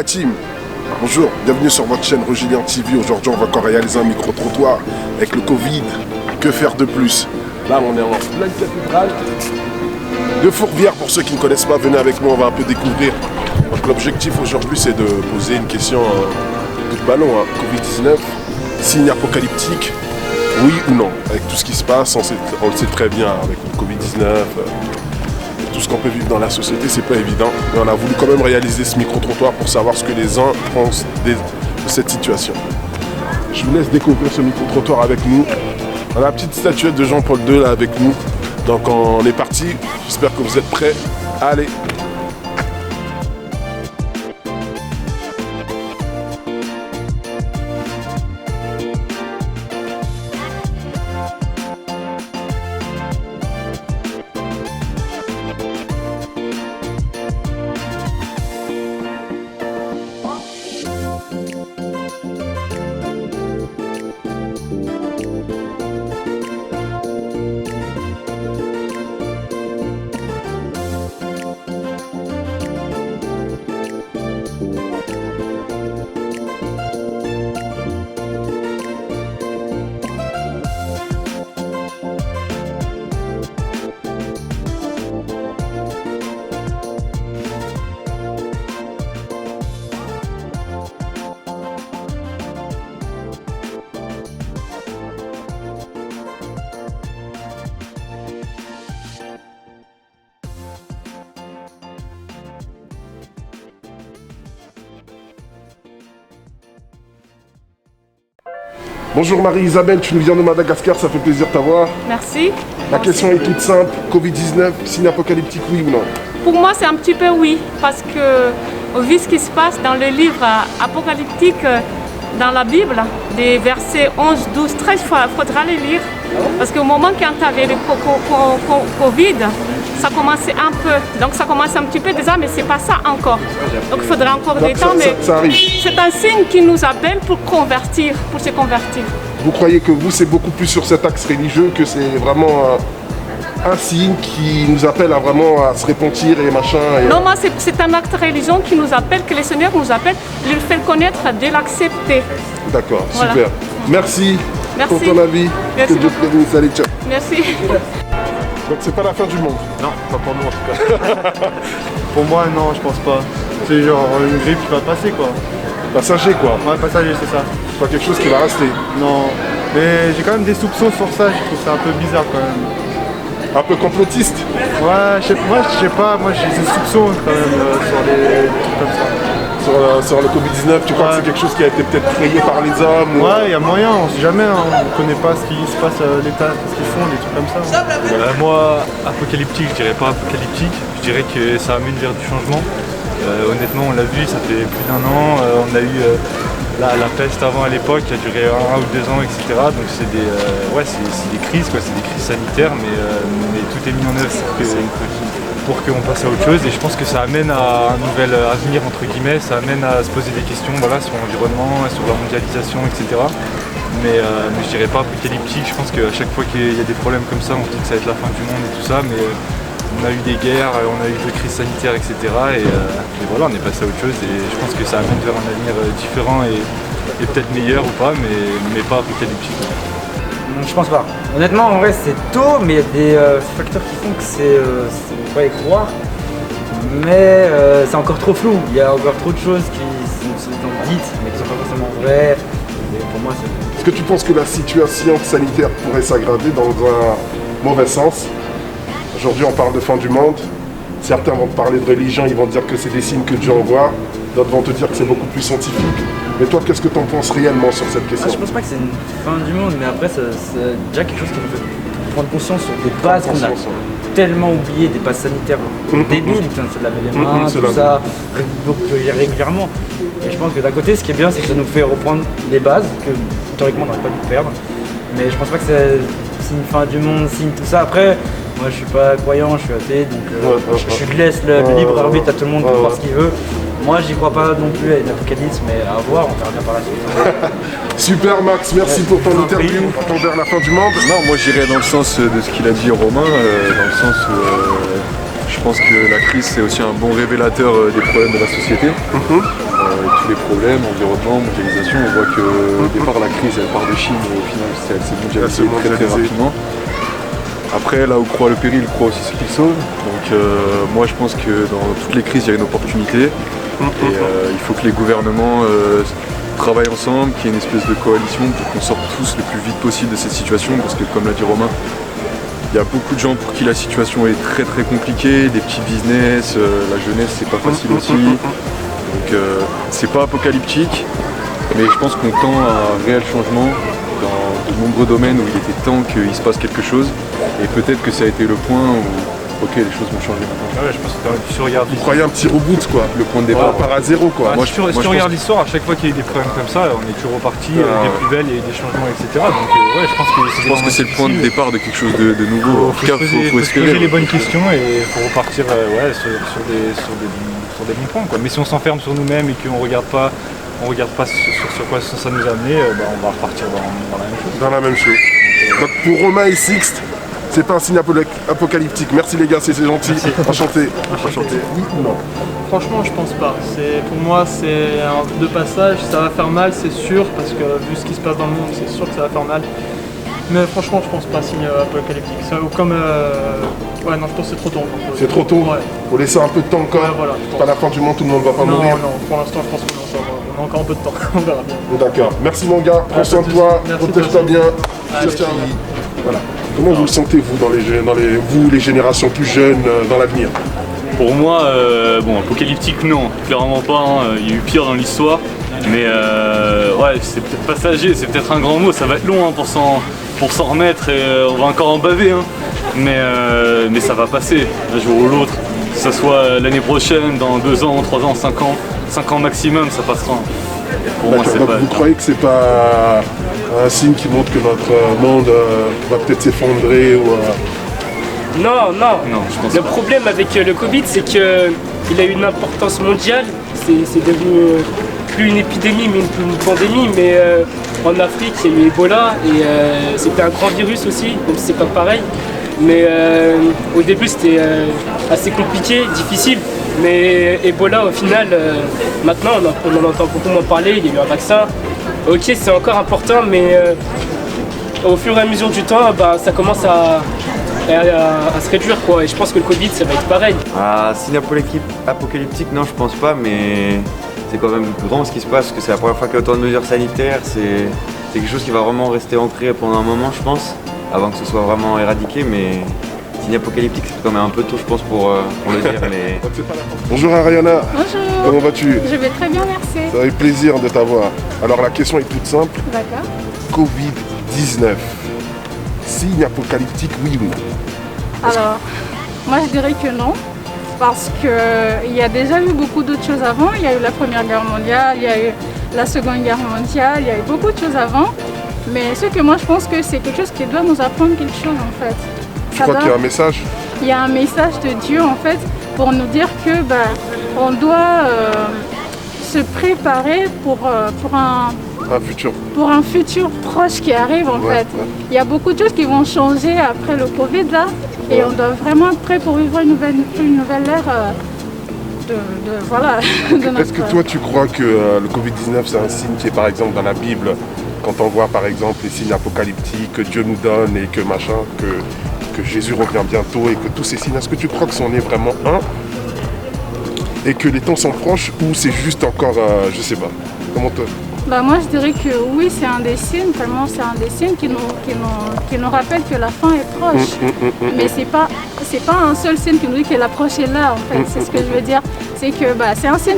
la team. Bonjour, bienvenue sur votre chaîne Regilien TV. Aujourd'hui, on va encore réaliser un micro-trottoir avec le Covid. Que faire de plus? Là, on est en pleine cathédrale de Fourvière. Pour ceux qui ne connaissent pas, venez avec nous, on va un peu découvrir. Donc, l'objectif aujourd'hui, c'est de poser une question de ballon. Covid-19, signe apocalyptique, oui ou non? Avec tout ce qui se passe, on le sait très bien avec le Covid-19. Tout ce qu'on peut vivre dans la société, c'est pas évident. Mais on a voulu quand même réaliser ce micro-trottoir pour savoir ce que les uns pensent de cette situation. Je vous laisse découvrir ce micro-trottoir avec nous. On a la petite statuette de Jean-Paul II là avec nous. Donc on est parti. J'espère que vous êtes prêts. Allez! Bonjour Marie-Isabelle, tu nous viens de Madagascar, ça fait plaisir de t'avoir. Merci. La question est toute simple, Covid-19, signe apocalyptique, oui ou non? Pour moi, c'est un petit peu oui, parce que vu ce qui se passe dans le livre apocalyptique, dans la Bible, des versets 11, 12, 13, il faudra les lire. Parce qu'au moment quand tu avais le Covid, ça commençait un peu. Donc ça commence un petit peu déjà, mais c'est pas ça encore. Donc il faudra encore des temps, mais ça arrive. C'est un signe qui nous appelle pour convertir, pour se convertir. Vous croyez que vous, c'est beaucoup plus sur cet axe religieux, que c'est vraiment un signe qui nous appelle à vraiment à se repentir et machin Non, moi c'est un acte religieux qui nous appelle, que le Seigneur nous appelle, de le faire connaître, de l'accepter. D'accord, voilà. Super. Merci pour ton avis. Merci que Dieu te bénisse. Allez, ciao. Merci. Donc c'est pas la fin du monde? Non, pas pour nous en tout cas. Pour moi, non, je pense pas. C'est genre une grippe qui va passer quoi. Passager quoi? Ouais, passager, c'est ça. C'est pas quelque chose qui va rester? Non, mais j'ai quand même des soupçons sur ça, je trouve ça un peu bizarre quand même. Un peu complotiste? Ouais, je sais pas, moi j'ai des soupçons quand même sur les trucs comme ça. Sur le Covid-19, tu crois que c'est quelque chose qui a été peut-être créé par les hommes? Ouais, il y a moyen, on sait jamais, on ne connaît pas ce qui se passe à l'État, ce qu'ils font, des trucs comme ça. Moi, apocalyptique, je dirais pas apocalyptique, je dirais que ça amène vers du changement. Honnêtement, on l'a vu, ça fait plus d'1 an, on a eu la peste avant à l'époque qui a duré 1 ou 2 ans, etc. Donc c'est des crises, quoi, c'est des crises sanitaires, mais tout est mis en œuvre pour qu'on passe à autre chose. Et je pense que ça amène à un nouvel avenir, entre guillemets, ça amène à se poser des questions voilà, sur l'environnement, sur la mondialisation, etc. Mais je dirais pas apocalyptique, je pense qu'à chaque fois qu'il y a des problèmes comme ça, on se dit que ça va être la fin du monde et tout ça, mais on a eu des guerres, on a eu des crises sanitaires, etc. Et voilà, on est passé à autre chose et je pense que ça amène vers un avenir différent et peut-être meilleur ou pas, mais pas apocalyptique. Je pense pas. Honnêtement, en vrai, c'est tôt, mais il y a des facteurs qui font que on peut y croire. Mais c'est encore trop flou. Il y a encore trop de choses qui sont dites, mais qui sont pas forcément vraies. Et pour moi, c'est... Est-ce que tu penses que la situation sanitaire pourrait s'aggraver dans un mauvais sens? Aujourd'hui, on parle de fin du monde. Certains vont te parler de religion, ils vont te dire que c'est des signes que Dieu envoie. D'autres vont te dire que c'est beaucoup plus scientifique. Mais toi, qu'est-ce que tu en penses réellement sur cette question? Je pense pas que c'est une fin du monde, mais après, c'est déjà quelque chose qui nous fait prendre conscience sur des bases qu'on a tellement oubliées, des bases sanitaires débiles, se laver les mains, tout ça, régulièrement. Et je pense que d'un côté, ce qui est bien, c'est que ça nous fait reprendre les bases, que théoriquement, on n'aurait pas dû perdre. Mais je pense pas que c'est une fin du monde, signe tout ça. Après, moi, je suis pas croyant, je suis athée, donc je laisse le libre arbitre à tout le monde pour faire ce qu'il veut. Moi, j'y crois pas non plus à une apocalypse, mais à voir, on verra bien par la suite. Super Max, merci pour ton interview. On tend vers la fin du monde. Non, moi j'irais dans le sens de ce qu'il a dit Romain, dans le sens où Je pense que la crise c'est aussi un bon révélateur des problèmes de la société. Tous les problèmes, environnement, mondialisation, on voit que au départ la crise elle part de Chine et au final elle s'est mondialisée très rapidement. Après là où croit le péril, croit aussi ce qu'il sauve. Donc moi je pense que dans toutes les crises il y a une opportunité. Et il faut que les gouvernements travaillent ensemble, qu'il y ait une espèce de coalition pour qu'on sorte tous le plus vite possible de cette situation parce que comme l'a dit Romain, il y a beaucoup de gens pour qui la situation est très très compliquée, des petits business, la jeunesse c'est pas facile aussi. Donc c'est pas apocalyptique, mais je pense qu'on tend à un réel changement dans de nombreux domaines où il était temps qu'il se passe quelque chose. Et peut-être que ça a été le point où ok les choses vont changer maintenant. Ouais, je pense que tu regardes Vous croyez un petit reboot quoi, le point de départ. On part à zéro quoi. Moi, si tu regardes l'histoire, à chaque fois qu'il y a eu des problèmes comme ça, on est toujours reparti, des plus belles, il y a eu des changements, etc. Donc ouais, je pense que c'est le point de départ de quelque chose de nouveau. En tout cas, faut se poser les bonnes questions et il faut repartir sur des bons points. Quoi. Mais si on s'enferme sur nous-mêmes et qu'on ne regarde pas sur quoi ça nous a amené, on va repartir dans la même chose. Dans la même chose. Donc pour Romain et Sixte, c'est pas un signe apocalyptique. Merci les gars, c'est gentil. Enchanté. Oui ou non? Franchement, je pense pas. Pour moi, c'est un de passage. Ça va faire mal, c'est sûr, parce que vu ce qui se passe dans le monde, c'est sûr que ça va faire mal. Mais franchement, je pense pas signe apocalyptique. Ça, comme ouais, non, je pense que c'est trop tôt. C'est trop tôt. Ouais. Faut laisser un peu de temps encore. Ouais, voilà, c'est pas la fin du monde, tout le monde va pas mourir. Non, pour l'instant, je pense qu'on a encore un peu de temps. On verra bien. D'accord. Merci mon gars. Prends soin de toi. Protège-toi bien. Voilà. Comment vous le sentez vous les générations plus jeunes dans l'avenir? Pour moi, apocalyptique non, clairement pas, hein. Il y a eu pire dans l'histoire, mais ouais, c'est peut-être passager, c'est peut-être un grand mot, ça va être long hein, pour s'en remettre et on va encore en baver, hein. Mais ça va passer, un jour ou l'autre, que ce soit l'année prochaine, dans 2 ans, 3 ans, 5 ans, 5 ans maximum, ça passera. Pour moi, c'est pas. Vous croyez que c'est pas un signe qui montre que notre monde va peut-être s'effondrer ou Non, je pense le problème avec le Covid, c'est qu'il a eu une importance mondiale. C'est devenu plus une épidémie, mais une pandémie. Mais en Afrique, il y a eu Ebola et c'était un grand virus aussi, donc c'est pas pareil. Mais au début, c'était assez compliqué, difficile. Mais Ebola, au final, maintenant, on en entend beaucoup moins parler. Il y a eu un vaccin. Ok, c'est encore important, mais au fur et à mesure du temps, ça commence à se réduire quoi. Et je pense que le Covid ça va être pareil. Signe apocalyptique, non je pense pas, mais c'est quand même grand ce qui se passe, parce que c'est la première fois qu'il y a autant de mesures sanitaires, c'est quelque chose qui va vraiment rester ancré pendant un moment je pense, avant que ce soit vraiment éradiqué, mais signe apocalyptique c'est quand même un peu tôt je pense pour le dire. Mais... Bonjour Ariana. Bonjour. Comment vas-tu? Je vais très bien, merci. Ça fait plaisir de t'avoir. Alors la question est toute simple. D'accord. Covid-19. Signe apocalyptique, oui ou non? Alors, moi je dirais que non, parce qu'il y a déjà eu beaucoup d'autres choses avant. Il y a eu la Première Guerre mondiale, il y a eu la Seconde Guerre mondiale, il y a eu beaucoup de choses avant. Mais ce que moi je pense que c'est quelque chose qui doit nous apprendre quelque chose en fait. Tu crois qu'il y a un message? Il y a un message de Dieu en fait pour nous dire que on doit se préparer pour un futur proche qui arrive en fait. Ouais. Il y a beaucoup de choses qui vont changer après le Covid là et on doit vraiment être prêt pour vivre une nouvelle ère de notre... Est-ce que toi tu crois que le Covid-19 c'est un signe qui est par exemple dans la Bible, quand on voit par exemple les signes apocalyptiques que Dieu nous donne et que machin, que Jésus revient bientôt et que tous ces signes, est-ce que tu crois que c'en est vraiment un et que les temps sont proches ou c'est juste encore, je sais pas, comment toi? Moi je dirais que oui, c'est un des signes, tellement c'est un des signes qui nous rappelle que la fin est proche. Mais c'est pas un seul signe qui nous dit que l'approche est là en fait, c'est ce que je veux dire. C'est que c'est un signe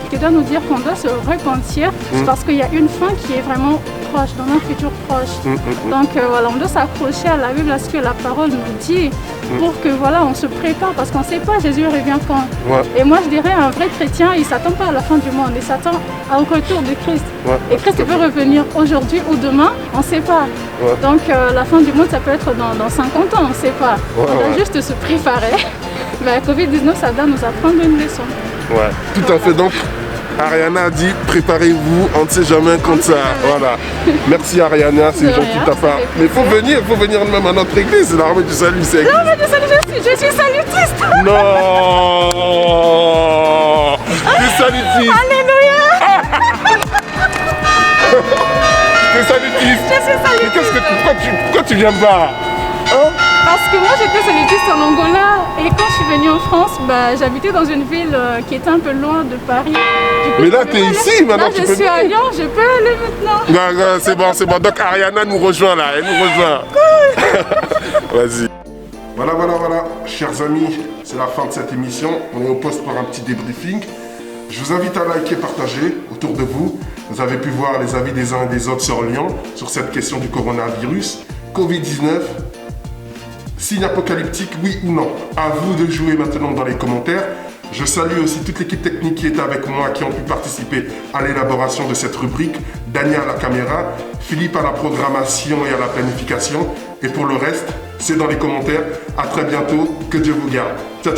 qui doit nous dire qu'on doit se repentir parce qu'il y a une fin qui est vraiment proche, dans un futur proche. Donc voilà, on doit s'accrocher à la Bible, à ce que la parole nous dit pour que voilà, on se prépare parce qu'on ne sait pas Jésus revient quand. Ouais. Et moi je dirais un vrai chrétien, il ne s'attend pas à la fin du monde, il s'attend au retour de Christ. Ouais. Et Christ peut revenir aujourd'hui ou demain, on ne sait pas. Ouais. Donc la fin du monde ça peut être dans 50 ans, on ne sait pas. On doit juste se préparer. Covid-19 ça doit nous apprendre une leçon. Ouais, tout à fait. Donc Ariana a dit préparez-vous, on ne sait jamais comme ça. Voilà. Merci Ariana, c'est gentil de ta part. Mais il faut venir même à notre église, l'armée du salut. L'armée du salut, je suis salutiste. Non. Tu es salutiste. Alléluia. Tu es salutiste. Je suis salutiste. Mais pourquoi tu viens pas? Parce que moi j'étais salutiste en Angola et quand je suis venue en France, j'habitais dans une ville qui était un peu loin de Paris. Du coup, mais là tu es ici maintenant. Là je suis à Lyon, je peux aller maintenant. Non, c'est bon. Donc Ariana nous rejoint là, elle nous rejoint. Cool. Vas-y. Voilà. Chers amis, c'est la fin de cette émission. On est au poste pour un petit débriefing. Je vous invite à liker, partager autour de vous. Vous avez pu voir les avis des uns et des autres sur Lyon, sur cette question du coronavirus. Covid-19, signe apocalyptique, oui ou non? À vous de jouer maintenant dans les commentaires. Je salue aussi toute l'équipe technique qui était avec moi, qui ont pu participer à l'élaboration de cette rubrique. Daniel à la caméra, Philippe à la programmation et à la planification. Et pour le reste, c'est dans les commentaires. À très bientôt, que Dieu vous garde. Ciao.